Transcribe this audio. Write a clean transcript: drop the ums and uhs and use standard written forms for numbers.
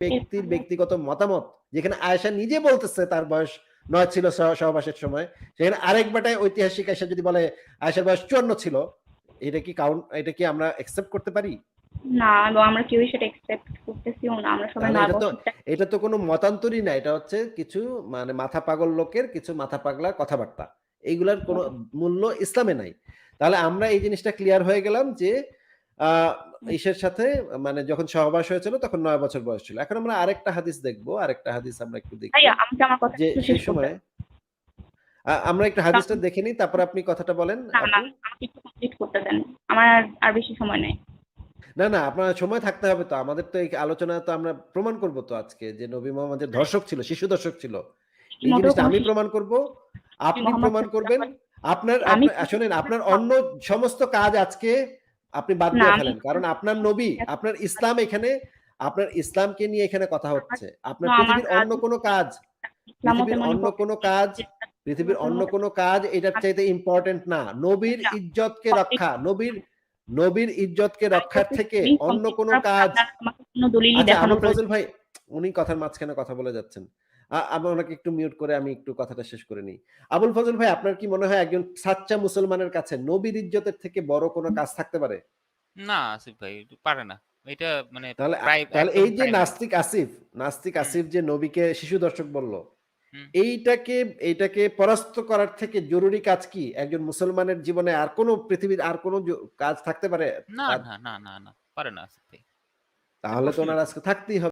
ব্যক্তির ব্যক্তিগত মতামত, যেখানে আয়েশা নিজে বলতেছে তার বয়স ৯ ছিল সহবাসের সময়, সেখানে আরেক বেটায় ঐতিহাসিক এসে যদি বলে আয়েশার বয়স ৫৪ ছিল, এটা কি আমরা অ্যাকসেপ্ট করতে পারি? না, এবং আমরা কেউই সেটা অ্যাকসেপ্ট করতেছিও না। আমরা সবাই তাহলে ৯ বছর এটা তো কোনো মতান্তরই না। এটা হচ্ছে কিছু মানে মাথা পাগল লোকের কিছু মাথা পাগলা কথাবার্তা। এইগুলার কোনো মূল্য ইসলামে নাই। তাহলে আমরা এই জিনিসটা ক্লিয়ার হয়ে গেলাম যে আ ইসের সাথে মানে যখন সহবাস হয়েছিল তখন ৯ বছর বয়স ছিল। এখন আমরা আরেকটা হাদিস দেখব। আরেকটা হাদিস আমরা একটু দেখি। ভাইয়া আমি কি আমার কথা যে একটু শেষ সেই করতে সময় আমরা একটু হাদিসটা দেখে নিই, তারপরে আপনি কথাটা বলেন না, আপু। আমাকে একটু কমপ্লিট করতে দেন। আমার আর বেশি সময় নাই। না, আপনার সময় থাকতে হবে তো। আমাদের তো এই আলোচনা তো আমরা প্রমাণ করব তো আজকে যে নবী মোহাম্মদের ধর্ষক ছিল, শিশু দর্শক ছিল। এই মোটেও জিনিসটা কোনো আমি শিশু প্রমাণ করব, নবী আপনি মোহাম্মদ প্রমাণ করবেন। আপনার আমি শোনেন, আপনার অন্য সমস্ত কাজ আজকে আপনি বাদ না দিয়ে আমি ফেলেন। কারণ আপনার নবী, আপনার ইসলাম এখানে, আপনার ইসলামকে নিয়ে এখানে কথা হচ্ছে। আপনার আমার পৃথিবীর কাজ অন্য কোনো কাজ, ইসলামও তেমনি পৃথিবীর অন্য কোনো কাজ এটার চাইতে ইম্পোর্টেন্ট না। নবীর ইজ্জতকে রক্ষা, নবীর ইজ্জতকে রক্ষার থেকে অন্য কোনো কাজ। আমাকে কোনো দলিলই আচ্ছা, দেখানোর আবুল ফজল প্রয়োজন ভাই, উনি কথার মাঝখানে কথা বলে যাচ্ছেন। আমি ওনাকে একটু মিউট করে আমি একটু কথাটা শেষ করে নিই। আবুল ফজল ভাই, আপনার কি মনে হয় একজন সাচ্চা মুসলমানের কাছে নবীর ইজ্জতের থেকে বড় কোনো কাজ থাকতে পারে? না আসিফ ভাই পারে না। এটা মানে তাহলে তাহলে একদম এই যে প্রাইমারি। নাস্তিক আসিফ যে নবীকে শিশু দর্শক বলল, হুম। এইটাকে পরাস্ত করার থেকে জরুরি কাজ কি? একজন মুসলমানের জীবনে আর কোনো পৃথিবীর আর কোনো কাজ থাকতে পারে না, তার? না, না, না, না, পারে না আসিফ ভাই। তাহলে তো প্রশ্নই ওনার ওঠে না। আজকে থাকতেই হবে।